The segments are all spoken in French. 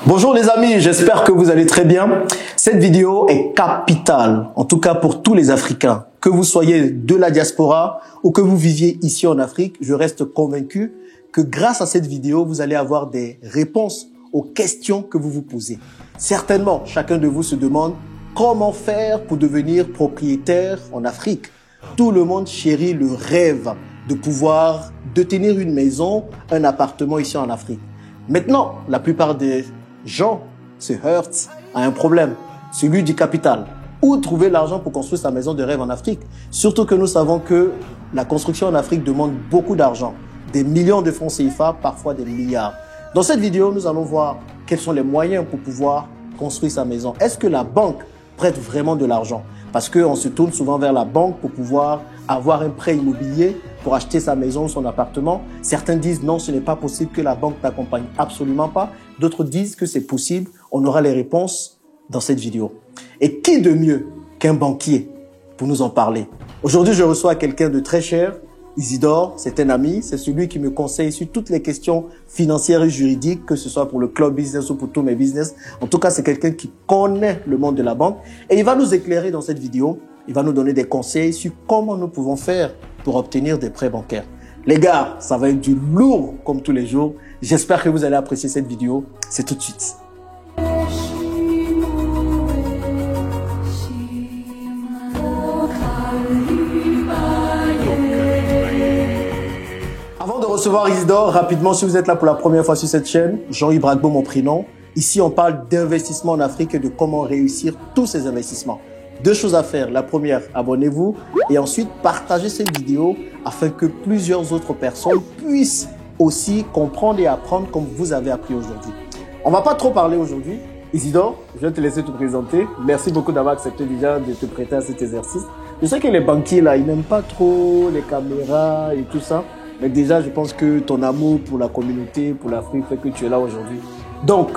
Bonjour les amis, j'espère que vous allez très bien. Cette vidéo est capitale, en tout cas pour tous les Africains. Que vous soyez de la diaspora ou que vous viviez ici en Afrique, je reste convaincu que grâce à cette vidéo, vous allez avoir des réponses aux questions que vous vous posez. Certainement, chacun de vous se demande comment faire pour devenir propriétaire en Afrique. Tout le monde chérit le rêve de pouvoir détenir une maison, un appartement ici en Afrique. Maintenant, la plupart des gens se heurtent à un problème, celui du capital. Où trouver l'argent pour construire sa maison de rêve en Afrique? Surtout que nous savons que la construction en Afrique demande beaucoup d'argent. Des millions de francs CFA, parfois des milliards. Dans cette vidéo, nous allons voir quels sont les moyens pour pouvoir construire sa maison. Est-ce que la banque prête vraiment de l'argent? Parce qu'on se tourne souvent vers la banque pour pouvoir avoir un prêt immobilier pour acheter sa maison ou son appartement. Certains disent non, ce n'est pas possible, que la banque t'accompagne. Absolument pas. D'autres disent que c'est possible. On aura les réponses dans cette vidéo. Et qui de mieux qu'un banquier pour nous en parler? Aujourd'hui, je reçois quelqu'un de très cher. Isidore, c'est un ami, c'est celui qui me conseille sur toutes les questions financières et juridiques, que ce soit pour le club business ou pour tous mes business. En tout cas, c'est quelqu'un qui connaît le monde de la banque et il va nous éclairer dans cette vidéo. Il va nous donner des conseils sur comment nous pouvons faire pour obtenir des prêts bancaires. Les gars, ça va être du lourd comme tous les jours. J'espère que vous allez apprécier cette vidéo. C'est tout de suite. Avant de recevoir Isidore, rapidement, si vous êtes là pour la première fois sur cette chaîne, Jean-Yves Bragbo, mon prénom. Ici, on parle d'investissement en Afrique et de comment réussir tous ces investissements. Deux choses à faire. La première, abonnez-vous et ensuite partagez cette vidéo afin que plusieurs autres personnes puissent aussi comprendre et apprendre comme vous avez appris aujourd'hui. On va pas trop parler aujourd'hui. Isidore, je vais te laisser te présenter. Merci beaucoup d'avoir accepté déjà de te prêter à cet exercice. Je sais que les banquiers là, ils n'aiment pas trop les caméras et tout ça. Mais déjà, je pense que ton amour pour la communauté, pour l'Afrique, fait que tu es là aujourd'hui. Donc,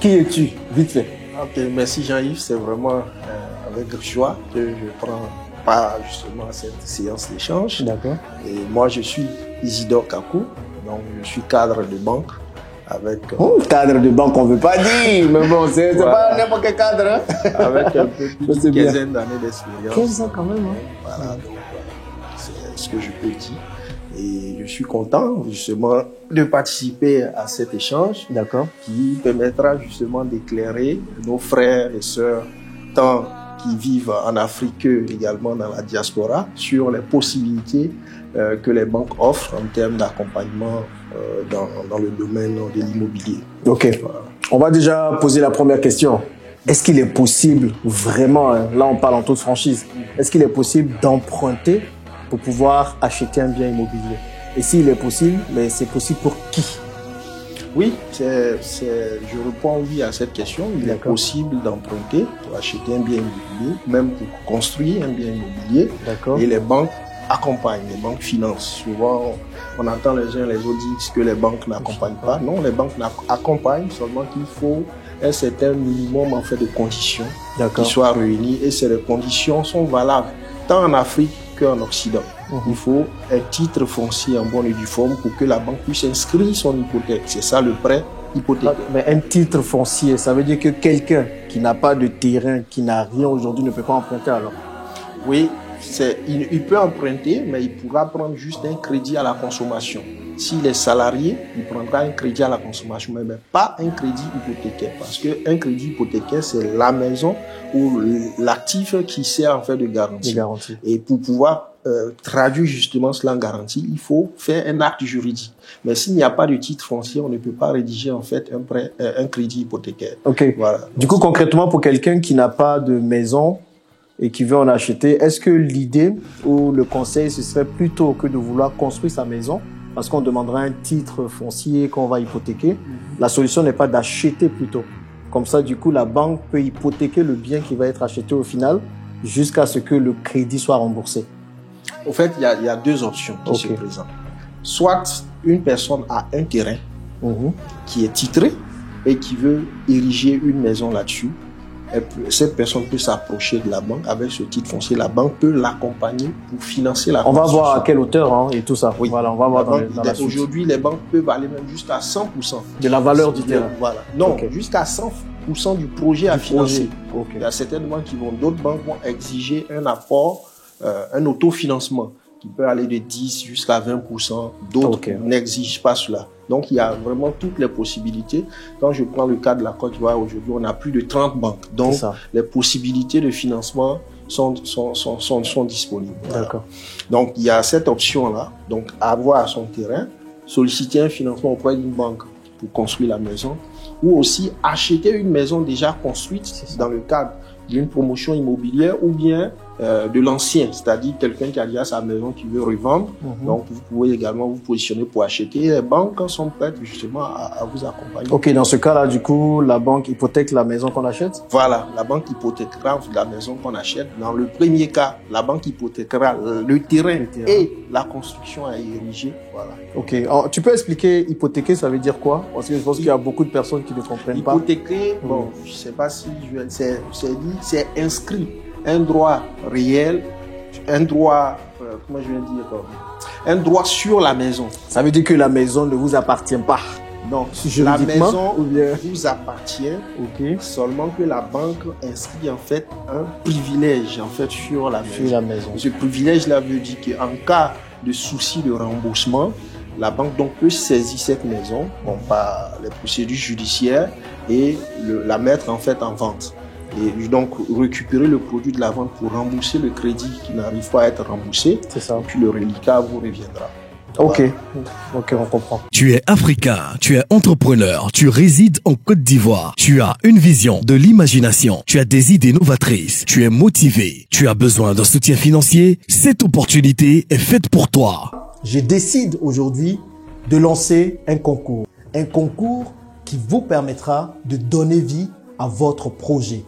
qui es-tu? Vite fait. Ok, merci Jean-Yves. C'est vraiment avec joie que je prends part justement à cette séance d'échange. D'accord. Et moi, je suis Isidore Kakou. Donc, je suis cadre de banque avec... cadre de banque, on ne veut pas dire. Mais bon, c'est voilà. Pas n'importe quel cadre. Hein? Avec un peu plus d'une quinzaine d'années d'expérience. 15 ans quand même. Hein? Voilà, donc c'est ce que je peux dire. Et je suis content justement de participer à cet échange qui permettra justement d'éclairer nos frères et sœurs, tant qui vivent en Afrique que également dans la diaspora, sur les possibilités que les banques offrent en termes d'accompagnement dans le domaine de l'immobilier. Ok. Voilà. On va déjà poser la première question. Est-ce qu'il est possible vraiment, là on parle en toute franchise, est-ce qu'il est possible d'emprunter pour pouvoir acheter un bien immobilier? Et s'il est possible, mais c'est possible pour qui? Oui, je réponds oui à cette question. Il est possible d'emprunter pour acheter un bien immobilier, même pour construire un bien immobilier. Et les banques accompagnent, les banques financent. Souvent, on entend les uns les autres dire que les banques n'accompagnent pas. Non, les banques accompagnent, seulement qu'il faut un certain minimum en fait de conditions qui soient réunies. Et ces conditions sont valables tant en Afrique qu'en Occident. Il faut un titre foncier en bonne et due forme pour que la banque puisse inscrire son hypothèque. C'est ça le prêt hypothécaire. Mais un titre foncier, ça veut dire que quelqu'un qui n'a pas de terrain, qui n'a rien aujourd'hui, ne peut pas emprunter alors? Oui, il peut emprunter, mais il pourra prendre juste un crédit à la consommation. S'il est salarié, il prendra un crédit à la consommation, mais pas un crédit hypothécaire. Parce qu'un crédit hypothécaire, c'est la maison ou l'actif qui sert en fait de garantie. Et pour pouvoir traduire justement cela en garantie, il faut faire un acte juridique. Mais s'il n'y a pas de titre foncier, on ne peut pas rédiger en fait un crédit hypothécaire. Ok. Voilà. Du coup, concrètement, pour quelqu'un qui n'a pas de maison et qui veut en acheter, est-ce que l'idée ou le conseil, ce serait plutôt que de vouloir construire sa maison, parce qu'on demandera un titre foncier qu'on va hypothéquer? La solution n'est pas d'acheter plutôt. Comme ça, du coup, la banque peut hypothéquer le bien qui va être acheté au final jusqu'à ce que le crédit soit remboursé. Au fait, il y a deux options qui se présentent. Soit une personne a un terrain qui est titré et qui veut ériger une maison là-dessus. cette personne peut s'approcher de la banque avec ce titre foncier. La banque peut l'accompagner pour financer la construction. On va voir à quelle hauteur hein, et tout ça. Oui. Voilà, on va voir dans la suite. Aujourd'hui, les banques peuvent aller même jusqu'à 100% de la valeur du terrain. Voilà. Non, jusqu'à 100% du projet à financer. Il y a certaines banques d'autres banques vont exiger un apport, un autofinancement qui peut aller de 10 jusqu'à 20%. D'autres n'exigent pas cela. Donc, il y a vraiment toutes les possibilités. Quand je prends le cas de la Côte d'Ivoire, aujourd'hui, on a plus de 30 banques. Donc, les possibilités de financement sont disponibles. Voilà. Donc, il y a cette option-là. Donc, avoir son terrain, solliciter un financement auprès d'une banque pour construire la maison, ou aussi acheter une maison déjà construite dans le cadre d'une promotion immobilière ou bien de l'ancien, c'est-à-dire quelqu'un qui a déjà sa maison qui veut revendre. Donc, vous pouvez également vous positionner pour acheter. Les banques sont prêtes justement à vous accompagner. Ok, dans ce cas-là, du coup, la banque hypothèque la maison qu'on achète? Voilà, la banque hypothéquera la maison qu'on achète. Dans le premier cas, la banque hypothéquera le terrain et la construction à ériger. Voilà. Ok, alors, tu peux expliquer hypothéquer, ça veut dire quoi? Parce que je pense qu'il y a beaucoup de personnes qui ne comprennent pas. Hypothéquer, bon, je sais pas si c'est inscrit. Un droit réel, un droit, comment je vais dire, un droit sur la maison. Ça veut dire que la maison ne vous appartient pas. Donc, la maison vous appartient, seulement que la banque inscrit en fait un privilège en fait sur la maison. Ce privilège-là veut dire qu'en cas de souci de remboursement, la banque donc peut saisir cette maison par les procédures judiciaires et la mettre en fait en vente. Et donc récupérer le produit de la vente pour rembourser le crédit qui n'arrive pas à être remboursé. C'est ça. Et puis le reliquat vous reviendra. Ok, on comprend. Tu es africain, tu es entrepreneur, tu résides en Côte d'Ivoire, tu as une vision, de l'imagination, tu as des idées novatrices, tu es motivé, tu as besoin d'un soutien financier, cette opportunité est faite pour toi. Je décide aujourd'hui de lancer un concours qui vous permettra de donner vie à votre projet.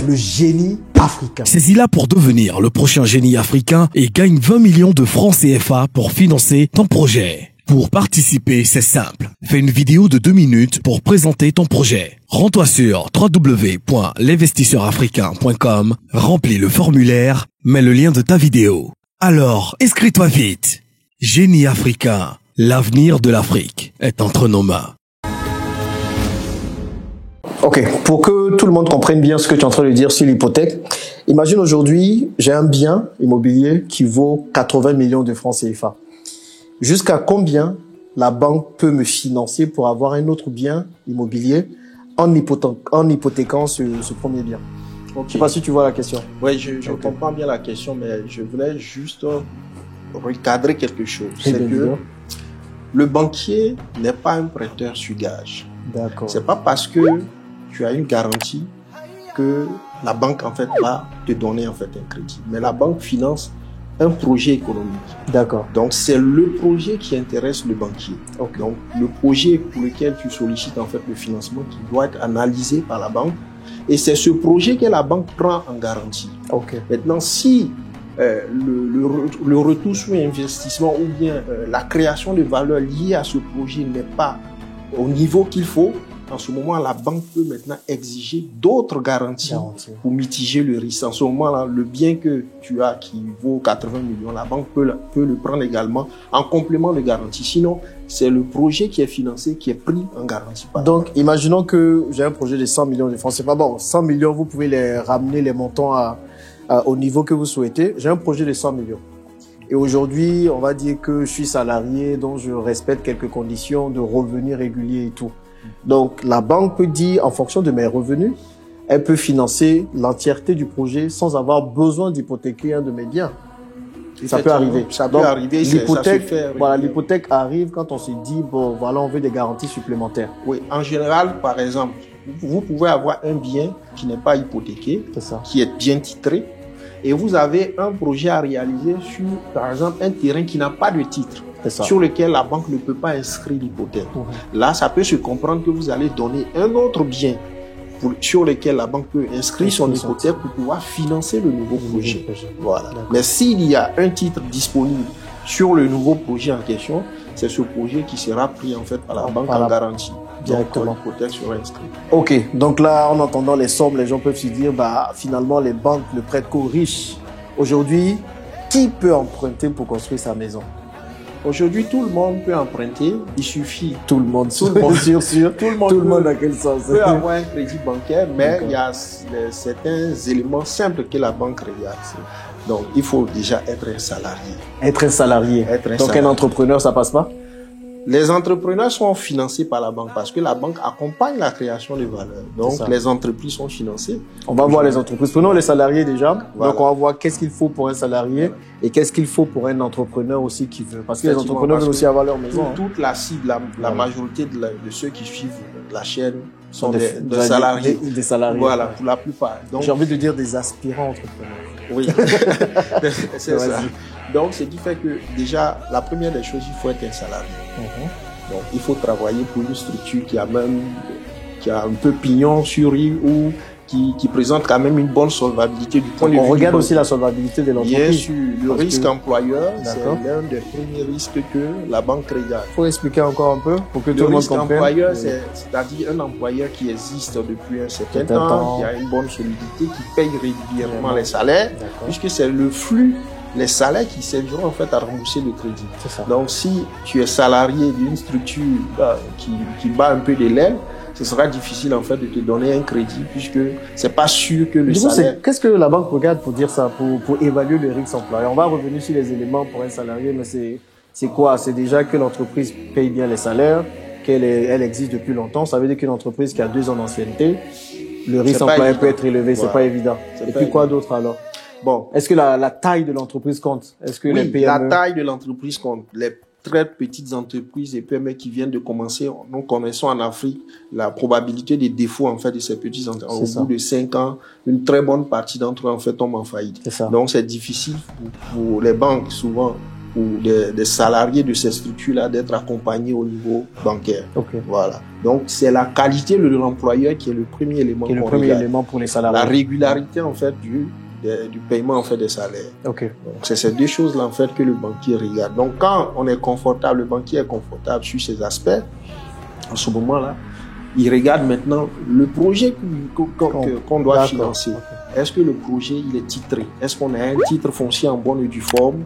Le génie africain. Saisis-la pour devenir le prochain génie africain et gagne 20 millions de francs CFA pour financer ton projet. Pour participer, c'est simple. Fais une vidéo de 2 minutes pour présenter ton projet. Rends-toi sur www.l'investisseurafricain.com, remplis le formulaire, mets le lien de ta vidéo. Alors, inscris-toi vite. Génie africain, l'avenir de l'Afrique est entre nos mains. Ok, pour que tout le monde comprenne bien ce que tu es en train de dire sur l'hypothèque, imagine aujourd'hui, j'ai un bien immobilier qui vaut 80 millions de francs CFA. Jusqu'à combien la banque peut me financer pour avoir un autre bien immobilier en hypothéquant ce premier bien? Je ne sais pas si tu vois la question. Oui, je comprends bien la question, mais je voulais juste recadrer quelque chose. C'est que le banquier n'est pas un prêteur sur gage. D'accord. C'est pas parce que tu as une garantie que la banque en fait va te donner en fait un crédit. Mais la banque finance un projet économique. D'accord. Donc c'est le projet qui intéresse le banquier. Okay. Donc le projet pour lequel tu sollicites en fait le financement qui doit être analysé par la banque. Et c'est ce projet que la banque prend en garantie. Okay. Maintenant, si le retour sur investissement ou bien la création de valeur liée à ce projet n'est pas au niveau qu'il faut, en ce moment, la banque peut maintenant exiger d'autres garanties pour mitiger le risque. En ce moment-là, le bien que tu as qui vaut 80 millions, la banque peut le prendre également en complément de garantie. Sinon, c'est le projet qui est financé qui est pris en garantie. Donc, imaginons que j'ai un projet de 100 millions de francs. C'est pas bon. 100 millions, vous pouvez les ramener les montants au niveau que vous souhaitez. J'ai un projet de 100 millions. Et aujourd'hui, on va dire que je suis salarié, donc je respecte quelques conditions de revenus réguliers et tout. Donc, la banque peut dire, en fonction de mes revenus, elle peut financer l'entièreté du projet sans avoir besoin d'hypothéquer un de mes biens. Ça peut arriver. Ça peut arriver. L'hypothèque, voilà, l'hypothèque arrive quand on se dit, bon, voilà, on veut des garanties supplémentaires. Oui, en général, par exemple, vous pouvez avoir un bien qui n'est pas hypothéqué, qui est bien titré, et vous avez un projet à réaliser sur, par exemple, un terrain qui n'a pas de titre, sur lequel la banque ne peut pas inscrire l'hypothèque. Là, ça peut se comprendre que vous allez donner un autre bien sur lequel la banque peut inscrire son hypothèque pour pouvoir financer le nouveau projet. Voilà. Mais s'il y a un titre disponible sur le nouveau projet en question, c'est ce projet qui sera pris en fait par la banque en garantie. directement. L'hypothèque sera inscrite. Ok, donc là, en entendant les sommes, les gens peuvent se dire, finalement, les banques ne prêtent qu'aux riches. Aujourd'hui, qui peut emprunter pour construire sa maison? Aujourd'hui, tout le monde peut emprunter. Il suffit. Tout le monde, sûr. Tout le monde dans quel sens? peut avoir un crédit bancaire, mais il y a certains éléments simples que la banque regarde. Donc, il faut déjà être un salarié. Être un salarié. Donc, un entrepreneur, ça passe pas? Les entrepreneurs sont financés par la banque parce que la banque accompagne la création de valeur. Donc, les entreprises sont financées. On va voir les entreprises. Prenons les salariés déjà. Voilà. Donc, on va voir qu'est-ce qu'il faut pour un salarié et qu'est-ce qu'il faut pour un entrepreneur aussi qui veut. Parce que les entrepreneurs veulent aussi avoir leur maison. Toute la cible, la majorité de ceux qui suivent la chaîne sont des salariés. Des salariés. Voilà, pour la plupart. J'ai envie de dire des aspirants entrepreneurs. Oui, c'est ça. Donc, ce qui fait que déjà, la première des choses, il faut être un salarié. Donc, il faut travailler pour une structure qui a un peu pignon sur rue ou qui présente quand même une bonne solvabilité du point de vue. On regarde aussi la solvabilité de l'entreprise. Bien sûr, le risque employeur, c'est l'un des premiers risques que la banque regarde. Il faut expliquer encore un peu pour que tout le monde comprenne. Le risque employeur, c'est-à-dire un employeur qui existe depuis un certain temps, qui a une bonne solidité, qui paye régulièrement les salaires, puisque c'est le flux, les salaires qui serviront en fait à rembourser le crédit. Donc, si tu es salarié d'une structure qui bat un peu de l'aile, ce sera difficile en fait de te donner un crédit puisque c'est pas sûr que le salaire. Qu'est-ce que la banque regarde pour dire ça, pour évaluer le risque employeur? On va revenir sur les éléments pour un salarié, mais c'est quoi? C'est déjà que l'entreprise paye bien les salaires, elle existe depuis longtemps. Ça veut dire qu'une entreprise qui a 2 ans d'ancienneté, le risque employeur peut être élevé. C'est pas évident. Et puis quoi d'autre alors? Bon, est-ce que la taille de l'entreprise compte? Est-ce que les PME... la taille de l'entreprise compte. Les très petites entreprises et PME qui viennent de commencer, nous connaissons en Afrique la probabilité des défauts en fait de ces petites entreprises. Au bout de 5 ans, une très bonne partie d'entre eux en fait tombent en faillite. Donc c'est difficile pour les banques souvent ou des salariés de ces structures-là d'être accompagnés au niveau bancaire. Voilà. Donc c'est la qualité de l'employeur qui est le premier élément. Qui est le premier élément pour les salariés. La régularité en fait du paiement en fait des salaires. Donc c'est ces 2 choses-là en fait que le banquier regarde. Donc quand on est confortable, le banquier est confortable sur ces aspects, en ce moment-là, il regarde maintenant le projet qu'on doit financer. Est-ce que le projet il est titré? Est-ce qu'on a un titre foncier en bonne et due forme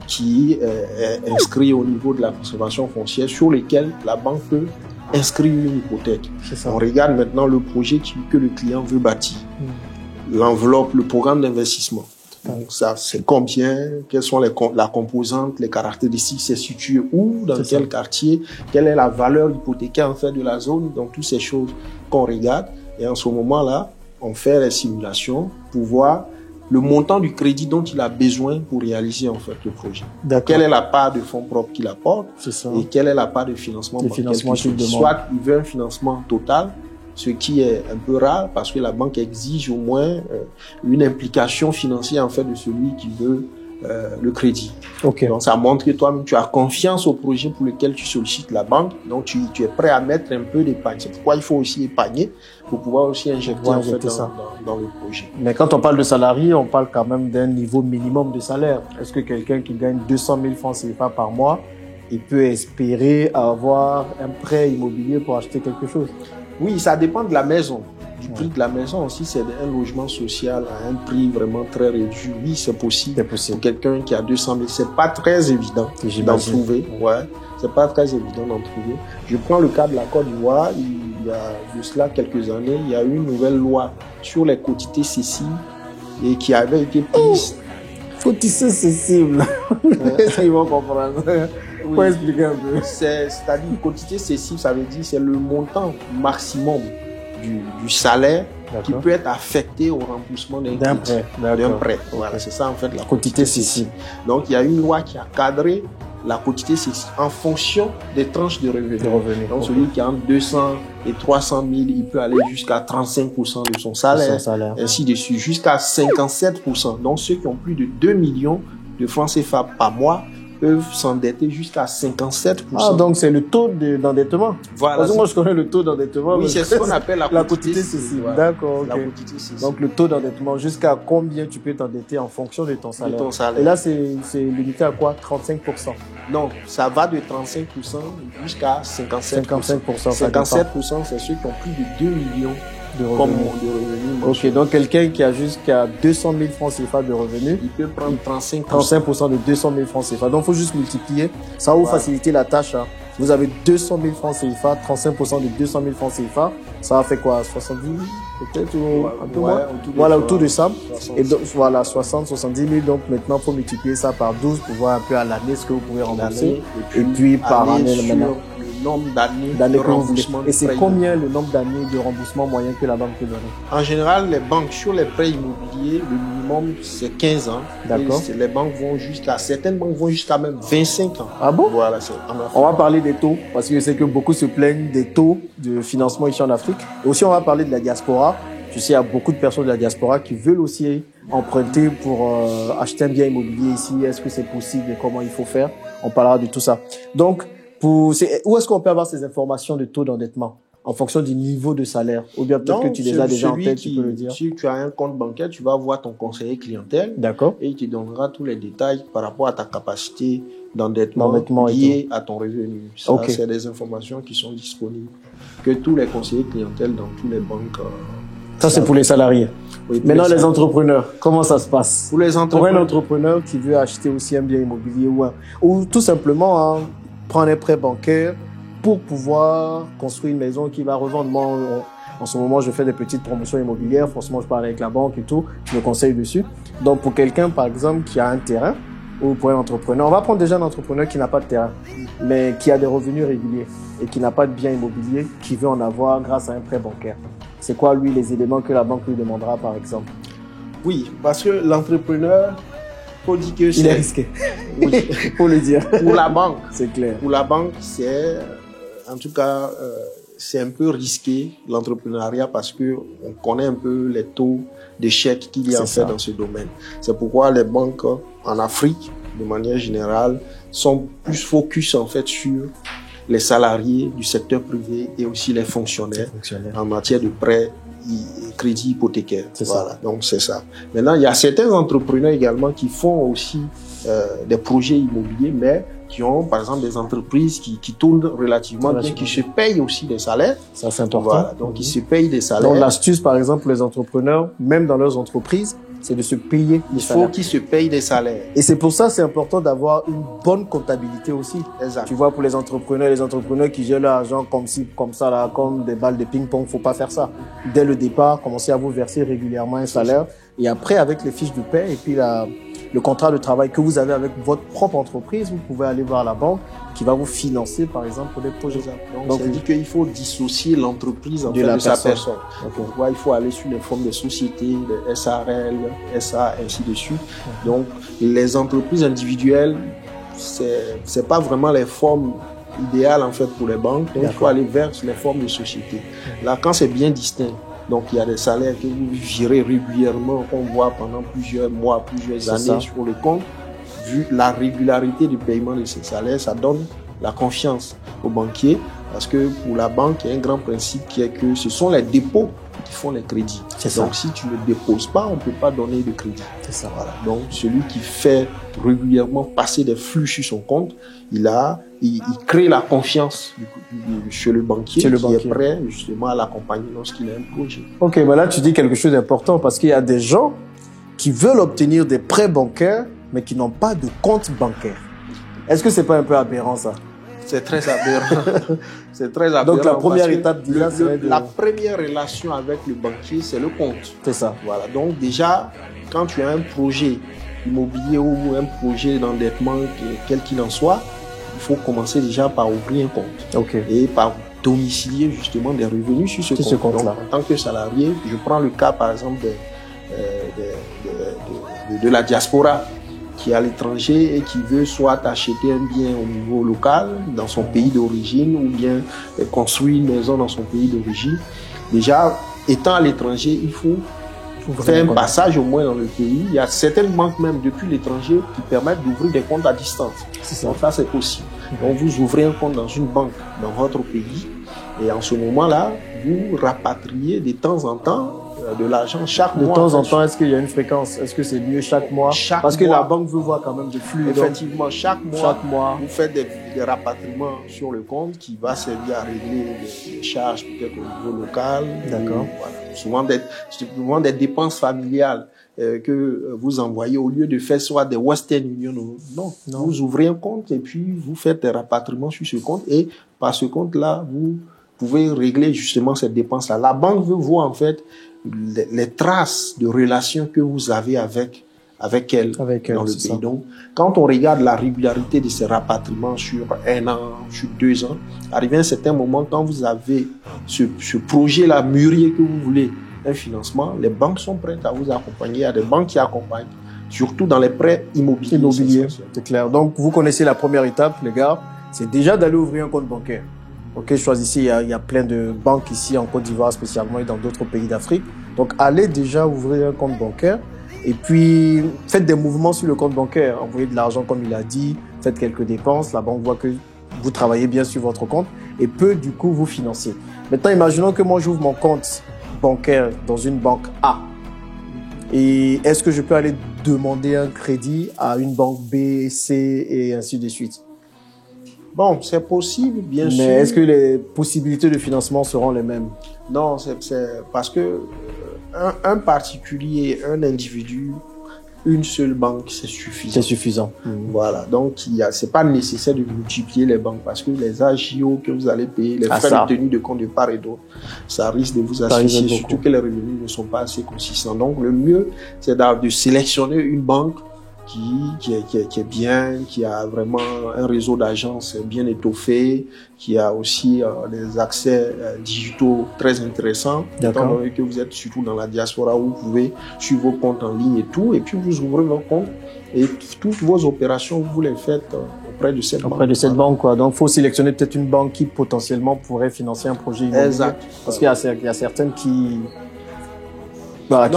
qui est inscrit au niveau de la conservation foncière sur lequel la banque peut inscrire une hypothèque? On regarde maintenant le projet que le client veut bâtir. L'enveloppe, le programme d'investissement. Donc ça, c'est combien, quelles sont la composante, les caractéristiques, c'est situé où, dans quel quartier, quelle est la valeur hypothécaire en fait de la zone, donc toutes ces choses qu'on regarde. Et en ce moment-là, on fait les simulations pour voir le montant du crédit dont il a besoin pour réaliser en fait le projet. Quelle est la part de fonds propres qu'il apporte et quelle est la part de financement bancaire qu'il demande. Soit il veut un financement total, ce qui est un peu rare parce que la banque exige au moins une implication financière en fait de celui qui veut le crédit. Donc ça montre que toi-même tu as confiance au projet pour lequel tu sollicites la banque, donc tu es prêt à mettre un peu d'épargne. C'est pourquoi il faut aussi épargner pour pouvoir aussi injecter en fait dans le projet. Mais quand on parle de salarié, on parle quand même d'un niveau minimum de salaire. Est-ce que quelqu'un qui gagne 200 000 francs CFA par mois, il peut espérer avoir un prêt immobilier pour acheter quelque chose? Oui, ça dépend de la maison. Du prix de la maison aussi, c'est un logement social à un prix vraiment très réduit. Oui, c'est possible. Pour quelqu'un qui a 200 000, c'est pas très évident d'en trouver. C'est pas très évident d'en trouver. Je prends le cas de la Côte d'Ivoire. Il y a de cela quelques années, il y a eu une nouvelle loi sur les quotités cessiles et qui avait été prise. Quotité cessible. Ils vont comprendre. Faut expliquer un peu. C'est-à-dire quotité cessible, ça veut dire c'est le montant maximum du salaire qui peut être affecté au remboursement d'un prêt. Voilà, c'est ça en fait la quotité cessible. Donc il y a une loi qui a cadré la quotité cessible en fonction des tranches de revenus. Donc celui qui a entre 200 et 300 000, il peut aller jusqu'à 35% de son salaire, ainsi de suite, jusqu'à 57%. Donc ceux qui ont plus de 2 millions de francs CFA par mois peuvent s'endetter jusqu'à 57%. Ah, donc c'est le taux d'endettement. Voilà. Parce que moi, je connais le taux d'endettement. Oui, c'est ce qu'on appelle la quotité cécile. Voilà. D'accord, ok. La quotité cécile. Donc le taux d'endettement, jusqu'à combien tu peux t'endetter en fonction de ton salaire. Et là, c'est limité à quoi? 35%. Non, ça va de 35% jusqu'à 57%. 57%, c'est ceux qui ont plus de 2 millions de revenus. Ok, donc quelqu'un qui a jusqu'à 200 000 francs CFA de revenus, il peut prendre 35% de 200 000 francs CFA. Donc, il faut juste multiplier. Ça va vous faciliter la tâche. Hein. Vous avez 200 000 francs CFA, 35% de 200 000 francs CFA. Ça va faire quoi? 70 000 peut-être ou un peu moins? Voilà, autour de ça. 60. Et donc, voilà, 60, 70 000. Donc, maintenant, il faut multiplier ça par 12 pour voir un peu à l'année ce que vous pouvez rembourser. Et puis par année, maintenant. Nombre d'années de remboursement. Et c'est combien le nombre d'années de remboursement moyen que la banque peut donner? En général, les banques, sur les prêts immobiliers, le minimum, c'est 15 ans. D'accord. Les banques vont certaines banques vont jusqu'à même 25 ans. Ah bon? Voilà, on va parler des taux, parce que je sais que beaucoup se plaignent des taux de financement ici en Afrique. Et aussi, on va parler de la diaspora. Je sais, il y a beaucoup de personnes de la diaspora qui veulent aussi emprunter pour acheter un bien immobilier ici. Est-ce que c'est possible et comment il faut faire? On parlera de tout ça. Donc, où est-ce qu'on peut avoir ces informations de taux d'endettement en fonction du niveau de salaire? Ou bien peut-être que tu les as déjà en tête, tu peux le dire. Si tu as un compte bancaire, tu vas voir ton conseiller clientèle. D'accord. Et il te donnera tous les détails par rapport à ta capacité d'endettement lié à ton revenu. Ça, c'est des informations qui sont disponibles, que tous les conseillers clientèle dans toutes les banques. Ça, c'est pour les salariés. Oui, maintenant, les entrepreneurs, comment ça se passe? Pour un entrepreneur qui veut acheter aussi un bien immobilier ou tout simplement prendre un prêt bancaire pour pouvoir construire une maison qu'il va revendre. Moi, en ce moment, je fais des petites promotions immobilières. Forcément, je parle avec la banque et tout. Je me conseille dessus. Donc, pour quelqu'un, par exemple, qui a un terrain, ou pour un entrepreneur, on va prendre déjà un entrepreneur qui n'a pas de terrain, mais qui a des revenus réguliers et qui n'a pas de bien immobilier, qui veut en avoir grâce à un prêt bancaire. C'est quoi, lui, les éléments que la banque lui demandera, par exemple? Oui, parce que l'entrepreneur, faut dire que il est risqué. Oui, faut le dire. Pour la banque, c'est clair. Pour la banque, c'est en tout cas c'est un peu risqué l'entrepreneuriat parce que on connaît un peu les taux d'échec qu'il y a en fait dans ce domaine. C'est pourquoi les banques en Afrique, de manière générale, sont plus focus en fait sur les salariés du secteur privé et aussi les fonctionnaires en matière de prêts et crédits hypothécaires. Voilà, donc c'est ça. Maintenant, il y a certains entrepreneurs également qui font aussi des projets immobiliers, mais qui ont par exemple des entreprises qui tournent relativement bien, qui se payent aussi des salaires. Ça, c'est important. Voilà, donc ils se payent des salaires. Donc l'astuce, par exemple, pour les entrepreneurs, même dans leurs entreprises, c'est de se payer des salaires. Il faut qu'ils se payent des salaires. Et c'est pour ça c'est important d'avoir une bonne comptabilité aussi. Exact. Tu vois, pour les entrepreneurs qui gèrent leur argent comme ci, comme ça, là, comme des balles de ping-pong, faut pas faire ça. Dès le départ, commencez à vous verser régulièrement un salaire. Et après, avec les fiches de paie et puis le contrat de travail que vous avez avec votre propre entreprise, vous pouvez aller voir la banque qui va vous financer, par exemple, pour des projets. Donc, ça dit qu'il faut dissocier l'entreprise en fait, de sa personne. Donc, il faut aller sur les formes de sociétés, de SARL, SA, ainsi de suite. Donc, les entreprises individuelles, c'est pas vraiment les formes idéales, en fait, pour les banques. Donc, il faut aller vers les formes de société. Là, quand c'est bien distinct, donc il y a des salaires que vous gérez régulièrement, qu'on voit pendant plusieurs mois, plusieurs années sur le compte. Vu la régularité du paiement de ces salaires, ça donne la confiance aux banquiers, parce que pour la banque, il y a un grand principe qui est que ce sont les dépôts qui font les crédits. Donc si tu ne déposes pas, on ne peut pas donner de crédit. C'est ça. Voilà. Donc celui qui fait régulièrement passer des flux sur son compte, il crée la confiance chez le banquier, qui est prêt justement à l'accompagner lorsqu'il a un projet. Ok, là tu dis quelque chose d'important, parce qu'il y a des gens qui veulent obtenir des prêts bancaires mais qui n'ont pas de compte bancaire. Est-ce que c'est pas un peu aberrant ça? C'est très aberrant. C'est très aberrant. Donc la première étape déjà, la première relation avec le banquier, c'est le compte. C'est ça. Voilà. Donc déjà, quand tu as un projet immobilier ou un projet d'endettement, quel qu'il en soit, il faut commencer déjà par ouvrir un compte. Et par domicilier justement des revenus sur ce compte-là. En tant que salarié, je prends le cas par exemple de la diaspora qui est à l'étranger et qui veut soit acheter un bien au niveau local dans son pays d'origine ou bien construire une maison dans son pays d'origine. Déjà, étant à l'étranger, il faut fait un passage au moins dans le pays. Il y a certaines banques même depuis l'étranger qui permettent d'ouvrir des comptes à distance. Donc ça, c'est possible. Donc vous ouvrez un compte dans une banque dans votre pays et en ce moment-là, vous rapatriez de temps en temps de l'argent chaque mois. De temps en temps, est-ce qu'il y a une fréquence? Est-ce que c'est mieux chaque mois? Parce que la banque veut voir quand même des flux. Effectivement, chaque mois, vous faites des rapatriements sur le compte qui va servir à régler les charges peut-être au niveau local. D'accord. Voilà. Souvent des dépenses familiales que vous envoyez au lieu de faire soit des Western Union. Non. Vous ouvrez un compte et puis vous faites des rapatriements sur ce compte et par ce compte-là, vous pouvez régler justement cette dépense-là. La banque veut voir en fait les traces de relations que vous avez avec elle dans le pays. Donc, quand on regarde la régularité de ces rapatriements sur 1 an, sur 2 ans, arrivé à un certain moment, quand vous avez ce projet-là mûri que vous voulez un financement, les banques sont prêtes à vous accompagner. Il y a des banques qui accompagnent, surtout dans les prêts immobiliers. C'est clair. Donc, vous connaissez la première étape, les gars, c'est déjà d'aller ouvrir un compte bancaire. Ok, choisissez, il y a plein de banques ici en Côte d'Ivoire spécialement et dans d'autres pays d'Afrique. Donc, allez déjà ouvrir un compte bancaire et puis faites des mouvements sur le compte bancaire. Envoyez de l'argent comme il a dit, faites quelques dépenses. La banque voit que vous travaillez bien sur votre compte et peut du coup vous financer. Maintenant, imaginons que moi j'ouvre mon compte bancaire dans une banque A. Et est-ce que je peux aller demander un crédit à une banque B, C et ainsi de suite? Bon, c'est possible, bien sûr. Mais est-ce que les possibilités de financement seront les mêmes? Non, c'est parce que un particulier, un individu, une seule banque, c'est suffisant. C'est suffisant. Voilà. Donc, c'est pas nécessaire de multiplier les banques parce que les AGO que vous allez payer, les frais de tenue de compte de part et d'autre, ça risque de vous asphyxier, surtout que les revenus ne sont pas assez consistants. Donc, le mieux, c'est de sélectionner une banque qui est bien, qui a vraiment un réseau d'agences bien étoffé, qui a aussi des accès digitaux très intéressants. Étant donné que vous êtes surtout dans la diaspora où vous pouvez suivre vos comptes en ligne et tout, et puis vous ouvrez vos comptes et toutes vos opérations, vous les faites auprès de cette banque. Auprès de cette banque, quoi. Donc, faut sélectionner peut-être une banque qui potentiellement pourrait financer un projet immobilier. Exact. Parce qu'il y a certaines qui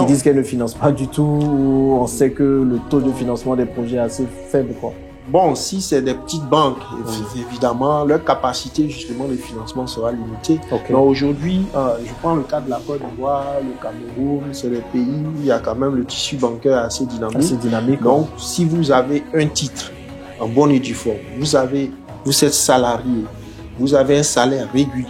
disent qu'elles ne financent pas du tout. On sait que le taux de financement des projets est assez faible, quoi. Bon, si c'est des petites banques, évidemment, leur capacité justement de financement sera limitée. Mais aujourd'hui, je prends le cas de la Côte d'Ivoire, le Cameroun, c'est des pays où il y a quand même le tissu bancaire assez dynamique. Donc, si vous avez un titre en bonne et due forme, vous êtes salarié, vous avez un salaire régulier,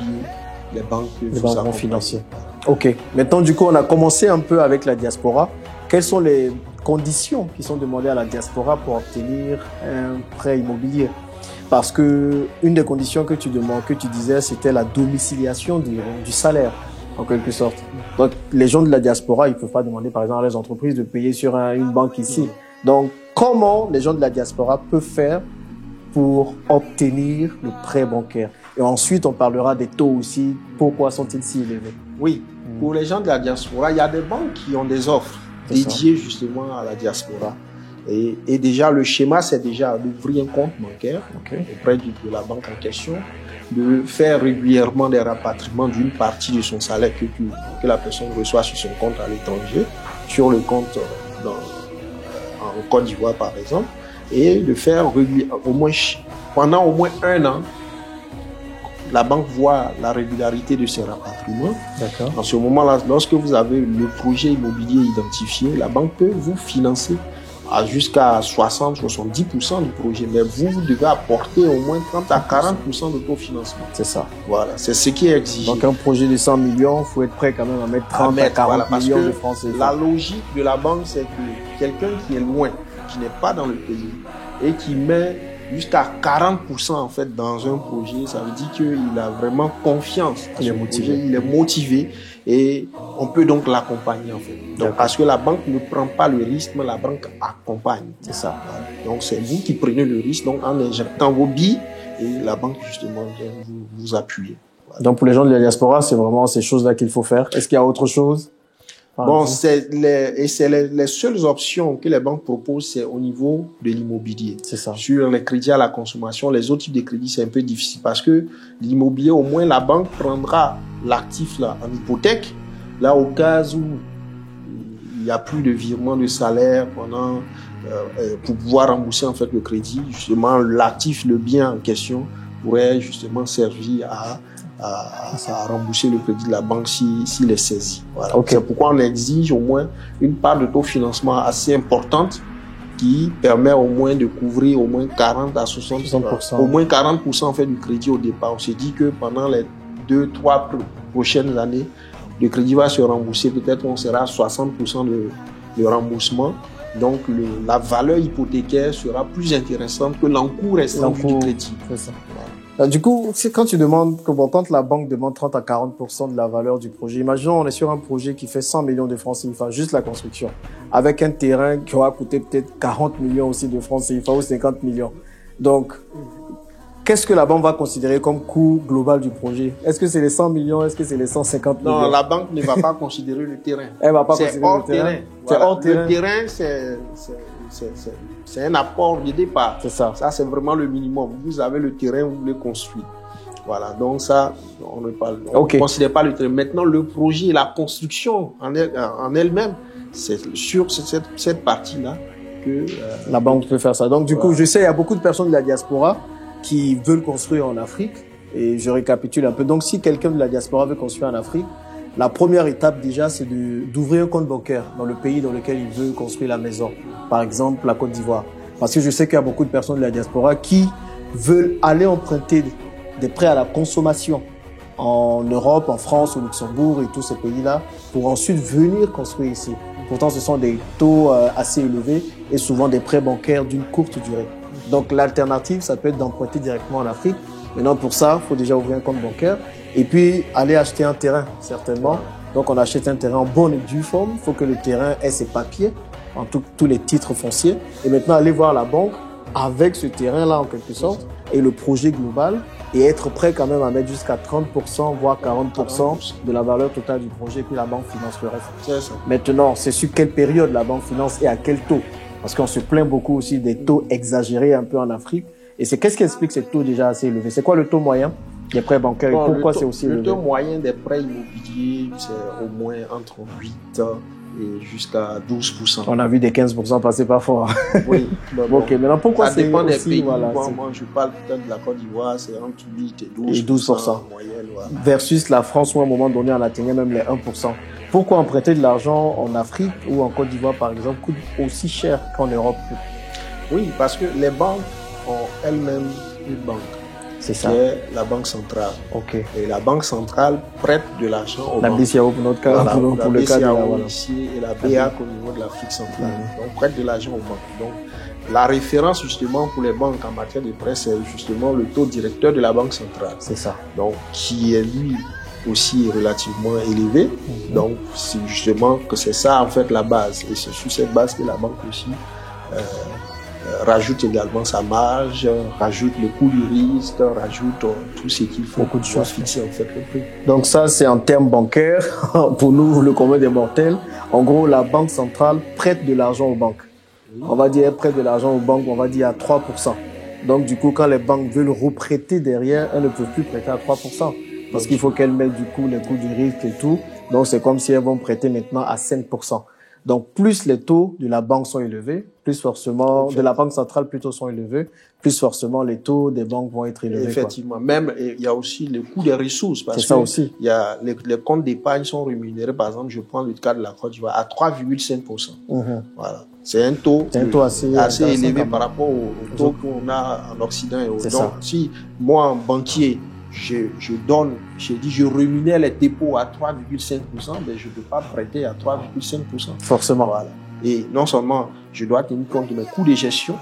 les banques vont financer. Ok. Maintenant, du coup, on a commencé un peu avec la diaspora. Quelles sont les conditions qui sont demandées à la diaspora pour obtenir un prêt immobilier? Parce que une des conditions que tu disais, c'était la domiciliation du salaire, en quelque sorte. Donc, les gens de la diaspora, ils peuvent pas demander, par exemple, à les entreprises de payer sur une banque ici. Donc, comment les gens de la diaspora peuvent faire pour obtenir le prêt bancaire? Et ensuite, on parlera des taux aussi. Pourquoi sont-ils si élevés? Oui. Pour les gens de la diaspora, il y a des banques qui ont des offres dédiées justement à la diaspora. Et déjà, le schéma, c'est déjà d'ouvrir un compte bancaire auprès de la banque en question, de faire régulièrement des rapatriements d'une partie de son salaire que la personne reçoit sur son compte à l'étranger, sur le compte en Côte d'Ivoire par exemple, et de faire pendant au moins 1 an, la banque voit la régularité de ces rapatriements. En ce moment-là, lorsque vous avez le projet immobilier identifié, la banque peut vous financer jusqu'à 60-70% du projet. Mais vous devez apporter au moins 30 à 40% d'autofinancement. C'est ça. Voilà, c'est ce qui est exigé. Donc un projet de 100 millions, il faut être prêt quand même à mettre 30 à 40 millions de francs CFA. La logique de la banque, c'est que quelqu'un qui est loin, qui n'est pas dans le pays, et qui met jusqu'à 40% en fait dans un projet, ça veut dire qu'il a vraiment confiance. Il est motivé et on peut donc l'accompagner en fait. Donc, parce que la banque ne prend pas le risque, mais la banque accompagne. C'est ça. Donc c'est vous qui prenez le risque donc en injectant vos billes et la banque justement vient vous appuyer. Voilà. Donc pour les gens de la diaspora, c'est vraiment ces choses-là qu'il faut faire. Est-ce qu'il y a autre chose? Bon, c'est les seules options que les banques proposent, c'est au niveau de l'immobilier. C'est ça. Sur les crédits à la consommation, les autres types de crédits, c'est un peu difficile parce que l'immobilier, au moins, la banque prendra l'actif là en hypothèque, là, au cas où il n'y a plus de virement de salaire pendant pour pouvoir rembourser en fait le crédit. Justement, l'actif, le bien en question pourrait justement servir à rembourser le crédit de la banque s'il est saisi. Voilà. Okay. C'est pourquoi on exige au moins une part de taux de financement assez importante qui permet au moins de couvrir au moins 40 à 60%, au moins 40% en fait du crédit au départ. On s'est dit que pendant les 2-3 prochaines années, le crédit va se rembourser. Peut-être on sera à 60% de remboursement. Donc la valeur hypothécaire sera plus intéressante que l'encours restant du crédit. C'est ça. Voilà. Du coup, c'est quand tu demandes, quand la banque demande 30 à 40% de la valeur du projet, imaginons on est sur un projet qui fait 100 millions de francs CFA, juste la construction, avec un terrain qui aura coûté peut-être 40 millions aussi de francs CFA ou 50 millions. Donc, qu'est-ce que la banque va considérer comme coût global du projet? Est-ce que c'est les 100 millions? Est-ce que c'est les 150 millions? Non, la banque ne va pas considérer le terrain. Elle va pas considérer le terrain. C'est hors terrain. Le terrain, c'est un apport de départ. C'est ça. Ça, c'est vraiment le minimum. Vous avez le terrain, vous voulez construire. Voilà. Donc ça, on ne considère pas le terrain. Maintenant, le projet, la construction en elle-même, c'est sur cette partie-là que la banque peut faire ça. Donc du coup, je sais, il y a beaucoup de personnes de la diaspora qui veulent construire en Afrique. Et je récapitule un peu. Donc, si quelqu'un de la diaspora veut construire en Afrique, la première étape déjà, c'est d'ouvrir un compte bancaire dans le pays dans lequel il veut construire la maison. Par exemple, la Côte d'Ivoire. Parce que je sais qu'il y a beaucoup de personnes de la diaspora qui veulent aller emprunter des prêts à la consommation en Europe, en France, au Luxembourg et tous ces pays-là pour ensuite venir construire ici. Pourtant, ce sont des taux assez élevés et souvent des prêts bancaires d'une courte durée. Donc, l'alternative, ça peut être d'emprunter directement en Afrique. Maintenant, pour ça, il faut déjà ouvrir un compte bancaire et puis aller acheter un terrain, certainement. Donc, on achète un terrain en bonne et due forme. Il faut que le terrain ait ses papiers, en tous les titres fonciers. Et maintenant, aller voir la banque avec ce terrain-là, en quelque sorte, et le projet global, et être prêt quand même à mettre jusqu'à 30%, voire 40% de la valeur totale du projet, puis la banque finance le reste. C'est ça. Maintenant, c'est sur quelle période la banque finance et à quel taux? Parce qu'on se plaint beaucoup aussi des taux exagérés un peu en Afrique. Et qu'est-ce qui explique ces taux déjà assez élevés? C'est quoi le taux moyen des prêts bancaires et pourquoi c'est aussi élevé? Le taux moyen des prêts immobiliers, c'est au moins entre 8 et jusqu'à 12%. On a vu des 15% passer parfois. Oui. Ok, maintenant pourquoi c'est dépend des aussi, pays. Voilà, moi, je parle peut-être de la Côte d'Ivoire, c'est entre 8 et 12%. Moyenne, voilà. Versus la France où à un moment donné, on atteignait même les 1%. Pourquoi emprunter de l'argent en Afrique ou en Côte d'Ivoire, par exemple, coûte aussi cher qu'en Europe? Oui, parce que les banques ont elles-mêmes une banque. C'est ça. Qui est la banque centrale. Ok. Et la banque centrale prête de l'argent aux banques. La BCAO pour notre cas, voilà, pour le cas de la voilà. Ici et la BEAC au niveau de l'Afrique centrale. Donc prête de l'argent aux banques. Donc la référence justement pour les banques en matière de prêt, c'est justement le taux directeur de la banque centrale. C'est ça. Donc qui est lui aussi relativement élevé. Donc c'est justement que c'est ça en fait la base. Et c'est sur cette base que la banque aussi rajoute également sa marge, rajoute le coût du risque, rajoute tout ce qu'il faut. Beaucoup de choses fixer en fait le prix. Donc ça c'est en termes bancaires. Pour nous, le commun des mortels, en gros la banque centrale prête de l'argent aux banques. On va dire prête de l'argent aux banques, on va dire à 3%. Donc du coup quand les banques veulent reprêter derrière, elles ne peuvent plus prêter à 3%. Parce qu'il faut qu'elles mettent du coup les coûts du risque et tout. Donc c'est comme si elles vont prêter maintenant à 5%. Donc, plus les taux de la banque sont élevés, plus forcément, de la banque centrale plutôt sont élevés, plus forcément les taux des banques vont être élevés. Effectivement. Quoi. Même, il y a aussi le coût des ressources. Parce que ça aussi. Il y a les comptes d'épargne sont rémunérés, par exemple, je prends le cas de la Côte d'Ivoire, à 3,5%. Voilà. C'est un taux assez élevé par rapport au taux qu'on a en Occident et au Nord. Donc, si moi, en banquier, je rémunère les dépôts à 3,5%, ben je ne peux pas prêter à 3,5%. Forcément. Voilà. Et non seulement, je dois tenir compte de mes coûts de gestion,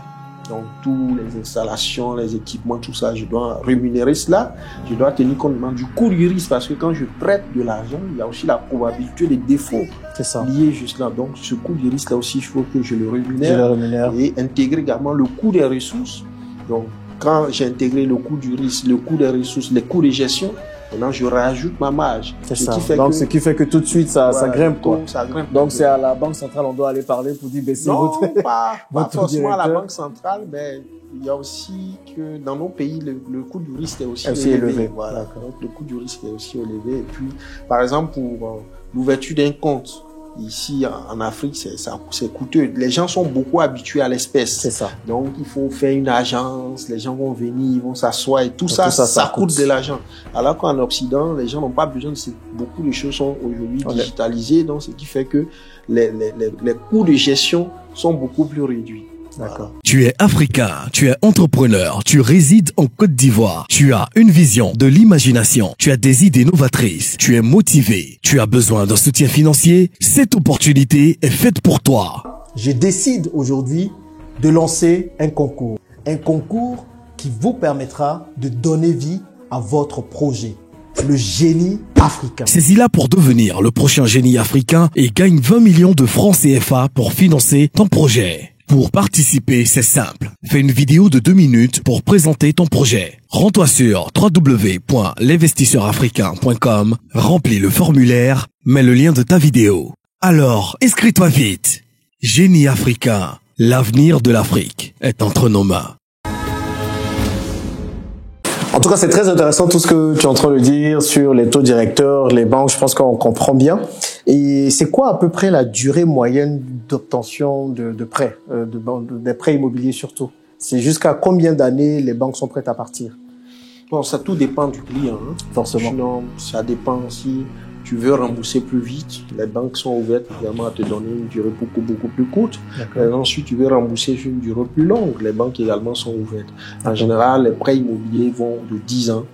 donc tous les installations, les équipements, tout ça, je dois rémunérer cela. Je dois tenir compte du coût du risque parce que quand je prête de l'argent, il y a aussi la probabilité des défauts liés juste là. Donc ce coût du risque là aussi, il faut que je le rémunère. Et intégrer également le coût des ressources. Donc quand j'ai intégré le coût du risque, le coût des ressources, les coûts de gestion, maintenant je rajoute ma marge. C'est ça. Donc ce qui fait que tout de suite ça grimpe quoi. Ça grimpe. Donc c'est à la banque centrale on doit aller parler pour dire baisser votre. Non, pas forcément à la banque centrale, mais il y a aussi que dans nos pays le coût du risque est aussi élevé. Voilà. Donc le coût du risque est aussi élevé. Et puis par exemple pour l'ouverture d'un compte, ici en Afrique, c'est coûteux. Les gens sont beaucoup habitués à l'espèce. C'est ça. Donc, il faut faire une agence, les gens vont venir, ils vont s'asseoir et tout ça coûte de l'argent. Alors qu'en Occident, les gens n'ont pas besoin de beaucoup de choses sont aujourd'hui digitalisées, donc ce qui fait que les coûts de gestion sont beaucoup plus réduits. D'accord. Tu es africain, tu es entrepreneur, tu résides en Côte d'Ivoire, tu as une vision, de l'imagination, tu as des idées novatrices, tu es motivé, tu as besoin d'un soutien financier, cette opportunité est faite pour toi. Je décide aujourd'hui de lancer un concours qui vous permettra de donner vie à votre projet. Le génie africain. Saisis-la pour devenir le prochain génie africain et gagne 20 millions de francs CFA pour financer ton projet. Pour participer, c'est simple. Fais une vidéo de 2 minutes pour présenter ton projet. Rends-toi sur www.l'investisseurafricain.com, remplis le formulaire, mets le lien de ta vidéo. Alors, inscris-toi vite. Génie africain, l'avenir de l'Afrique est entre nos mains. En tout cas, c'est très intéressant tout ce que tu es en train de dire sur les taux directeurs, les banques. Je pense qu'on comprend bien. Et c'est quoi à peu près la durée moyenne d'obtention de prêts, des prêts immobiliers surtout? C'est jusqu'à combien d'années les banques sont prêtes à partir? Bon, ça tout dépend du client. Hein. Forcément. Sinon, ça dépend si tu veux rembourser plus vite. Les banques sont ouvertes évidemment à te donner une durée beaucoup plus courte. Ensuite, tu veux rembourser sur une durée plus longue. Les banques également sont ouvertes. En général, les prêts immobiliers vont de 10 ans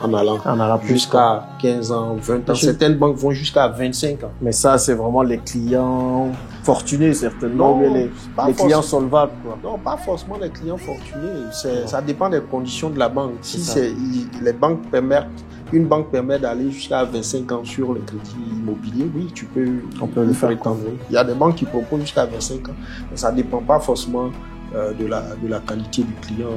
en allant jusqu'à 15 ans, 20 ans. Certaines banques vont jusqu'à 25 ans. Mais ça, c'est vraiment les clients fortunés, certainement. Non, les clients solvables, quoi. Non, pas forcément les clients fortunés. Ça dépend des conditions de la banque. Si les banques permettent, une banque permet d'aller jusqu'à 25 ans sur le crédit immobilier, oui, on peut le faire étendre. Il y a des banques qui proposent jusqu'à 25 ans. Mais ça dépend pas forcément de la qualité du client.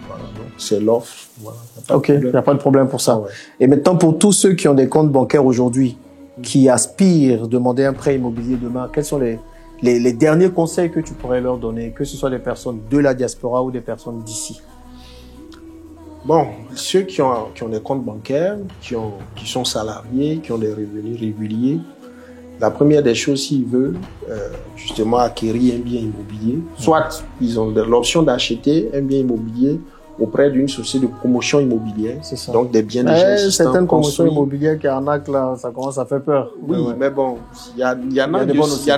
Voilà, c'est l'offre. Voilà, ok, il n'y a pas de problème pour ça. Ouais. Et maintenant, pour tous ceux qui ont des comptes bancaires aujourd'hui, qui aspirent à demander un prêt immobilier demain, quels sont les derniers conseils que tu pourrais leur donner, que ce soit des personnes de la diaspora ou des personnes d'ici? Bon, ceux qui ont des comptes bancaires, qui sont salariés, qui ont des revenus réguliers, la première des choses, s'ils veulent justement acquérir un bien immobilier, soit ils ont l'option d'acheter un bien immobilier auprès d'une société de promotion immobilière, c'est ça. Donc des biens déjà existants. Certaines promotions immobilières qui arnaquent là, ça commence à faire peur. Oui, mais bon, il y en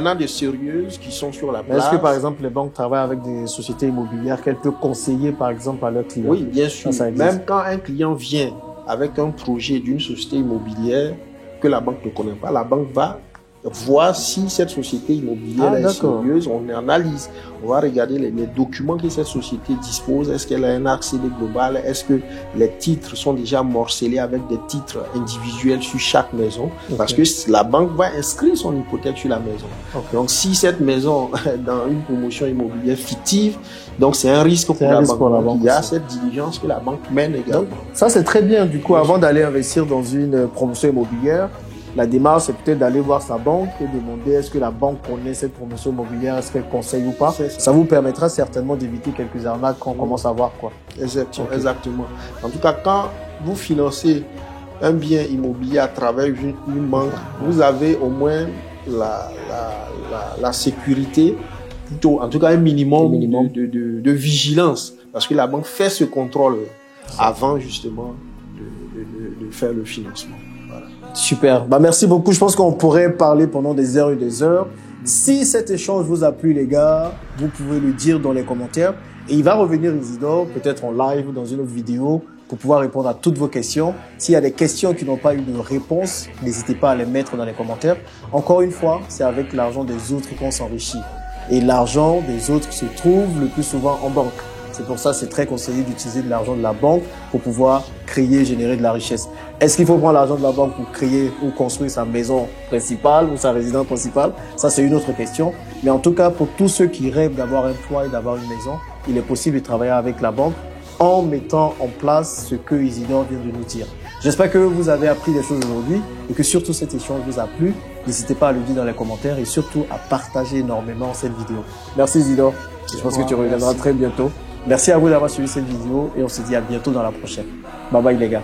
a de sérieuses qui sont sur la place. Est-ce que par exemple les banques travaillent avec des sociétés immobilières qu'elles peuvent conseiller par exemple à leurs clients? Oui, bien sûr. Même quand un client vient avec un projet d'une société immobilière que la banque ne connaît pas, la banque va voir si cette société immobilière est sérieuse, on analyse, on va regarder les documents que cette société dispose, est-ce qu'elle a un accès global, est-ce que les titres sont déjà morcelés avec des titres individuels sur chaque maison, parce que la banque va inscrire son hypothèque sur la maison. Donc si cette maison est dans une promotion immobilière fictive, donc c'est un risque pour la banque. Il y a cette diligence que la banque mène également. Donc, ça c'est très bien, du coup, avant d'aller investir dans une promotion immobilière, la démarche, c'est peut-être d'aller voir sa banque et demander est-ce que la banque connaît cette promotion immobilière, est-ce qu'elle conseille ou pas. Ça vous permettra certainement d'éviter quelques arnaques qu'on commence à voir, quoi. Exactement. En tout cas, quand vous financez un bien immobilier à travers une banque, vous avez au moins la sécurité, plutôt, en tout cas un minimum. De vigilance, parce que la banque fait ce contrôle avant justement de faire le financement. Super. Merci beaucoup. Je pense qu'on pourrait parler pendant des heures et des heures. Si cet échange vous a plu, les gars, vous pouvez le dire dans les commentaires. Et il va revenir, Isidore, peut-être en live ou dans une autre vidéo, pour pouvoir répondre à toutes vos questions. S'il y a des questions qui n'ont pas eu de réponse, n'hésitez pas à les mettre dans les commentaires. Encore une fois, c'est avec l'argent des autres qu'on s'enrichit. Et l'argent des autres se trouve le plus souvent en banque. C'est pour ça que c'est très conseillé d'utiliser de l'argent de la banque pour pouvoir créer, générer de la richesse. Est-ce qu'il faut prendre l'argent de la banque pour créer ou construire sa maison principale ou sa résidence principale? Ça, c'est une autre question. Mais en tout cas, pour tous ceux qui rêvent d'avoir un toit et d'avoir une maison, il est possible de travailler avec la banque en mettant en place ce que Isidore vient de nous dire. J'espère que vous avez appris des choses aujourd'hui et que surtout cet échange vous a plu. N'hésitez pas à le dire dans les commentaires et surtout à partager énormément cette vidéo. Merci Isidore. Je pense que tu reviendras très bientôt. Merci à vous d'avoir suivi cette vidéo et on se dit à bientôt dans la prochaine. Bye bye les gars.